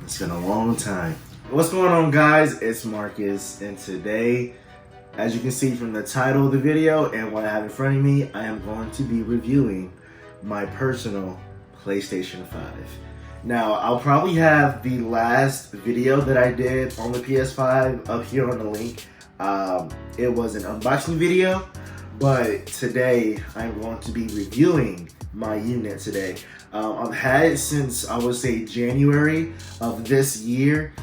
It's been a long time. What's going on, guys? It's Marcus, and today, as you can see from the title of the video and what I have in front of me, I am going to be reviewing my personal PlayStation 5. Now, I'll probably have the last video that I did on the PS5 up here on the link. It was an unboxing video, but today I'm going to be reviewing my unit today. I've had it since, I would say, January of this year.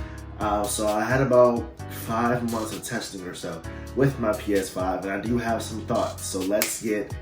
So I had about 5 months of testing or so with my PS5, and I do have some thoughts. So let's get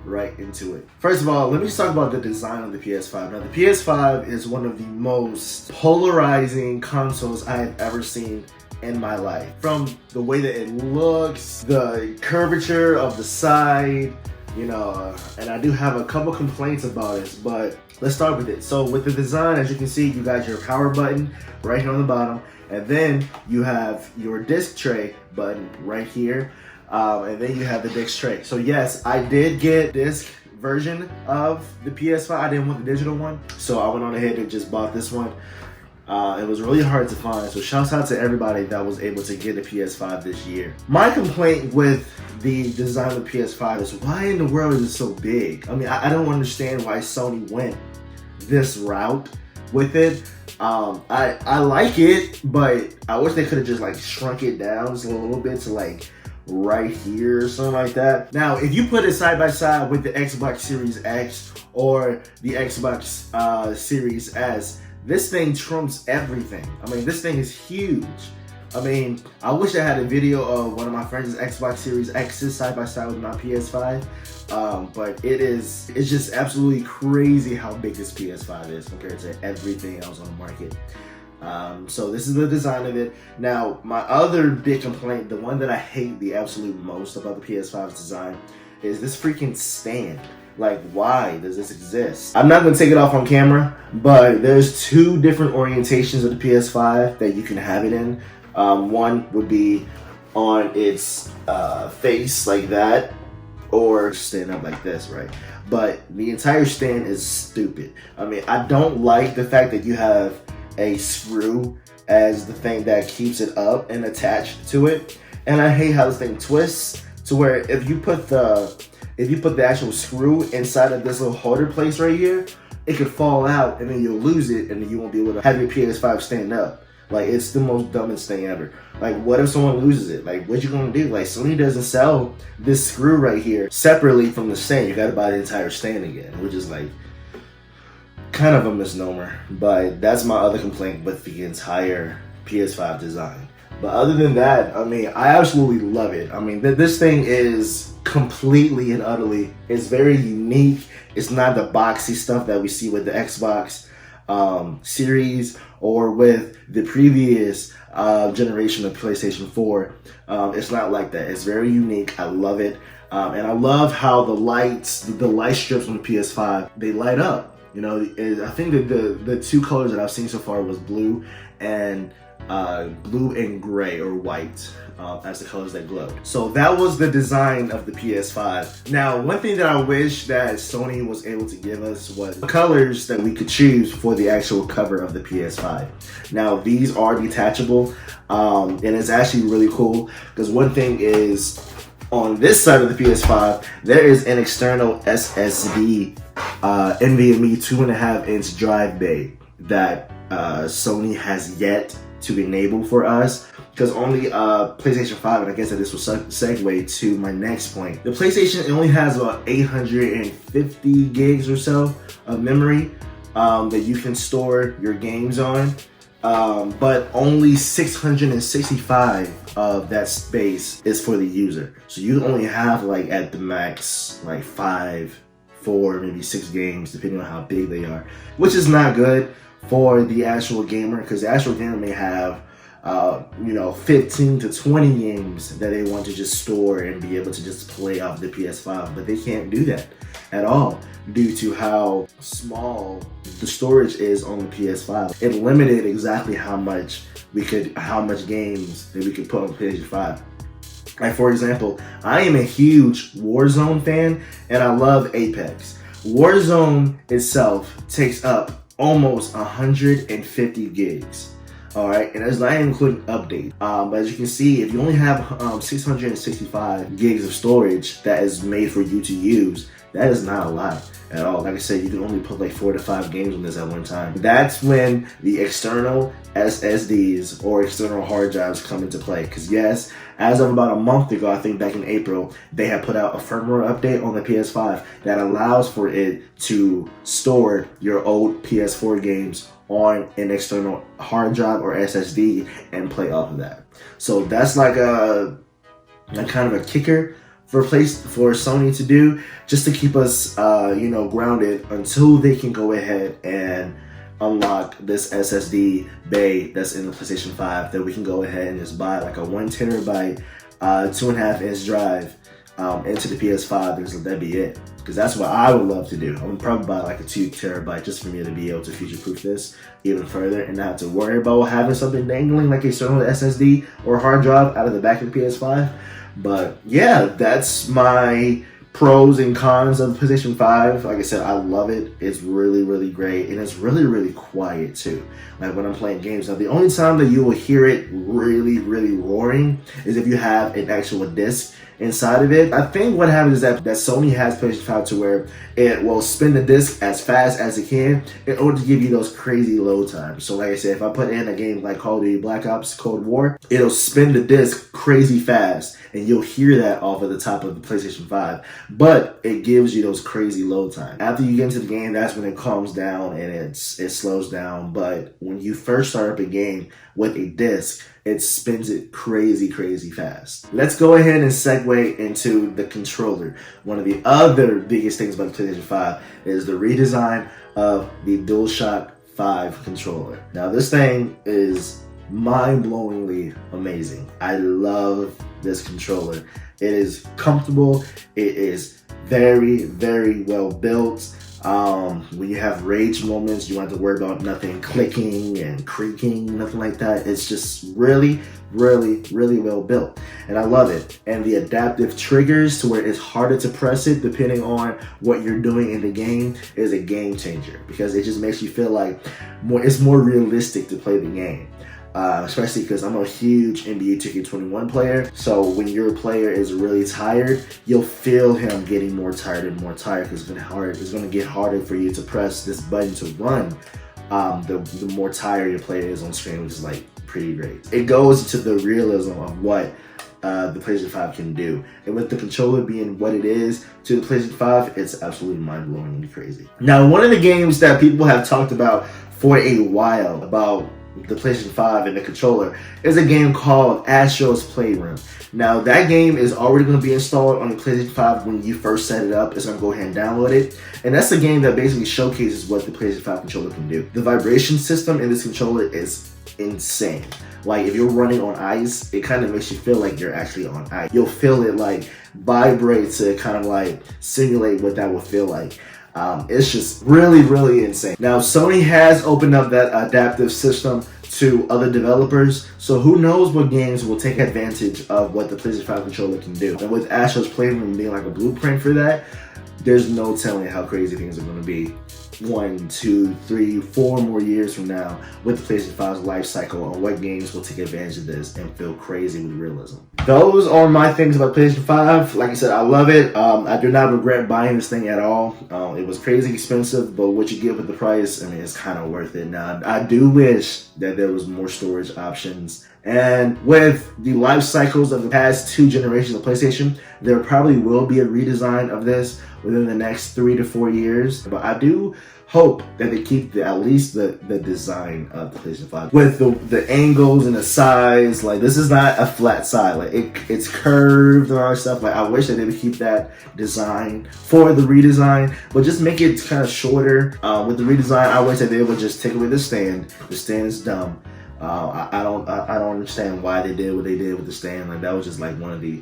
right into it. First of all, let me just talk about the design of the PS5. Now, the PS5 is one of the most polarizing consoles I have ever seen in my life. From the way that it looks, the curvature of the side, and I do have a couple complaints about it, but let's start with it. So with the design, as you can see, you got your power button right here on the bottom, and then you have your disc tray button right here, and then you have the disc tray. So yes, I did get disc version of the PS5. I didn't want the digital one, so I went on ahead and just bought this one. It was really hard to find, so shouts out to everybody that was able to get a PS5 this year. My complaint with the design of the PS5 is, why in the world is it so big? I mean, I don't understand why Sony went this route with it. I like it, but I wish they could have just like shrunk it down just a little bit to like right here or something like that. Now, if you put it side by side with the Xbox Series X or the Xbox Series S, this thing trumps everything. I mean, this thing is huge. I mean, I wish I had a video of one of my friends' Xbox Series X's side by side with my PS5. But it's just absolutely crazy how big this PS5 is compared to everything else on the market. So this is the design of it. Now, my other big complaint, the one that I hate the absolute most about the PS5's design, is this freaking stand. Like, why does this exist? I'm not gonna take it off on camera, but there's two different orientations of the PS5 that you can have it in. One would be on its face like that, or stand up like this, right? But the entire stand is stupid. I mean, I don't like the fact that you have a screw as the thing that keeps it up and attached to it. And I hate how this thing twists to where if you put the actual screw inside of this little holder place right here, it could fall out and then you'll lose it and then you won't be able to have your PS5 stand up. Like, it's the most dumbest thing ever. Like, what if someone loses it? Like, what you gonna do? Like, Sony doesn't sell this screw right here separately from the stand. You gotta buy the entire stand again, which is like kind of a misnomer. But that's my other complaint with the entire PS5 design. But other than that, I mean, I absolutely love it. I mean, this thing is completely and utterly, it's very unique. It's not the boxy stuff that we see with the Xbox series or with the previous generation of PlayStation 4. It's not like that. It's very unique. I love it. And I love how the light strips on the PS5, they light up. I think that the two colors that I've seen so far was blue and gray or white as the colors that glow. So that was the design of the PS5. Now, one thing that I wish that Sony was able to give us was the colors that we could choose for the actual cover of the PS5. Now, these are detachable, and it's actually really cool because one thing is, on this side of the PS5, there is an external SSD NVMe 2.5-inch drive bay that Sony has yet to enable for us, because only PlayStation 5, and I guess that this will segue to my next point. The PlayStation only has about 850 gigs or so of memory that you can store your games on, but only 665 of that space is for the user. So you only have, like, at the max, like 4, maybe 6 games, depending on how big they are, which is not good for the actual gamer, because the actual gamer may have 15 to 20 games that they want to just store and be able to just play off the PS5, but they can't do that at all due to how small the storage is on the PS5. It limited exactly how much games that we could put on the PlayStation 5. Like, for example, I am a huge Warzone fan and I love Apex. Warzone itself takes up almost 150 gigs. All right, and that's not including updates. But as you can see, if you only have 665 gigs of storage that is made for you to use, that is not a lot at all. Like I said, you can only put like 4 to 5 games on this at one time. That's when the external SSDs or external hard drives come into play. Because yes, as of about a month ago, I think back in April, they had put out a firmware update on the PS5 that allows for it to store your old PS4 games on an external hard drive or SSD and play off of that. So that's like a kind of a kicker for Sony to do, just to keep us grounded until they can go ahead and unlock this SSD bay that's in the PlayStation 5, that we can go ahead and just buy like a 1 terabyte 2.5 inch drive into the PS5. That'd be it, because that's what I would love to do. I would probably buy like a 2 terabyte just for me to be able to future-proof this even further and not have to worry about having something dangling like a external SSD or hard drive out of the back of the PS5. But yeah, that's my pros and cons of the PlayStation 5. Like I said, I love it. It's really, really great. And it's really, really quiet too. Like when I'm playing games. Now, the only time that you will hear it really, really roaring is if you have an actual disc inside of it. I think what happens is that Sony has PlayStation 5 to where it will spin the disc as fast as it can in order to give you those crazy load times. So like I said, if I put in a game like Call of Duty Black Ops Cold War, it'll spin the disc crazy fast, and you'll hear that off of the top of the PlayStation 5, but it gives you those crazy load times. After you get into the game, that's when it calms down and it slows down. But when you first start up a game with a disc, it spins it crazy, crazy fast. Let's go ahead and segue into the controller. One of the other biggest things about the PlayStation 5 is the redesign of the Dualshock 5 controller. Now, this thing is mind-blowingly amazing. I love this controller. It is comfortable. It is very, very well built. When you have rage moments, you don't have to worry about nothing clicking and creaking, nothing like that. It's just really, really, really well built, and I love it. And the adaptive triggers to where it's harder to press it depending on what you're doing in the game is a game changer, because it just makes you feel like it's more realistic to play the game. Especially because I'm a huge NBA 2K21 player, so when your player is really tired, you'll feel him getting more tired and more tired, because it's going to get harder for you to press this button to run. The more tired your player is on screen, which is like pretty great. It goes into the realism of what the PlayStation 5 can do, and with the controller being what it is to the PlayStation 5, it's absolutely mind-blowingly crazy. Now, one of the games that people have talked about for a while about the PlayStation 5 and the controller is a game called Astros Playroom. Now, that game is already going to be installed on the PlayStation 5 when you first set it up. It's going to go ahead and download it. And that's a game that basically showcases what the PlayStation 5 controller can do. The vibration system in this controller is insane. Like, if you're running on ice, it kind of makes you feel like you're actually on ice. You'll feel it like vibrate to kind of like simulate what that would feel like. It's just really, really insane. Now, Sony has opened up that adaptive system to other developers, so who knows what games will take advantage of what the PlayStation 5 controller can do. And with Astros Playroom being like a blueprint for that, there's no telling how crazy things are going to be 1, 2, 3, 4 more years from now with the PlayStation 5's life cycle on what games will take advantage of this and feel crazy with realism. Those are my things about PlayStation 5. Like I said, I love it. I do not regret buying this thing at all. It was crazy expensive, but what you get with the price, I mean, it's kind of worth it. Now, I do wish that there was more storage options. And with the life cycles of the past 2 generations of PlayStation, there probably will be a redesign of this within the next 3 to 4 years. But I do hope that they keep at least the design of the PlayStation 5 with the angles and the size. Like, this is not a flat side. Like, it's curved and all that stuff. Like, I wish that they would keep that design for the redesign, but just make it kind of shorter. With the redesign, I wish that they would just take away the stand. The stand is dumb. I don't understand why they did what they did with the stand. Like, that was just like one of the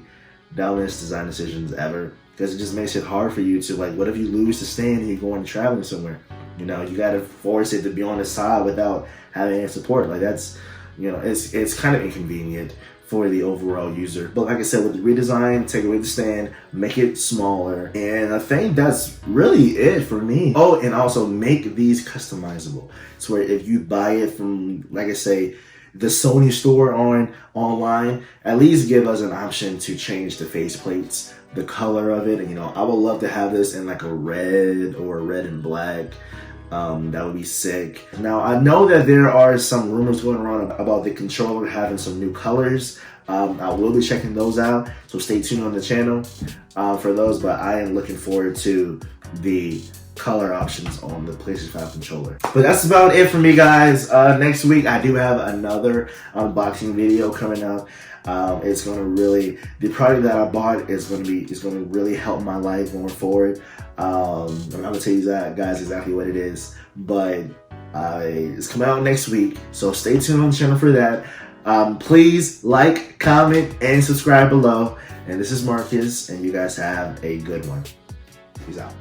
dumbest design decisions ever, because it just makes it hard for you to, like, what if you lose the stand and you're going traveling somewhere? You know, you got to force it to be on the side without having any support. Like, that's, you know, it's kind of inconvenient for the overall user. But like I said, with the redesign, take away the stand, make it smaller, and I think that's really it for me. Oh, and also make these customizable. So where if you buy it from, like I say, the Sony store online, at least give us an option to change the faceplates, the color of it. And you know, I would love to have this in like a red or a red and black. That would be sick. Now, I know that there are some rumors going around about the controller having some new colors. I will be checking those out, so stay tuned on the channel for those, but I am looking forward to the color options on the PlayStation 5 controller. But that's about it for me, guys. Next week, I do have another unboxing video coming up. It's gonna really, the product that I bought is gonna really help my life going forward. I'm not gonna tell you that, guys, exactly what it is, but it's coming out next week, so stay tuned on the channel for that. Please like, comment, and subscribe below. And this is Marcus, and you guys have a good one. Peace out.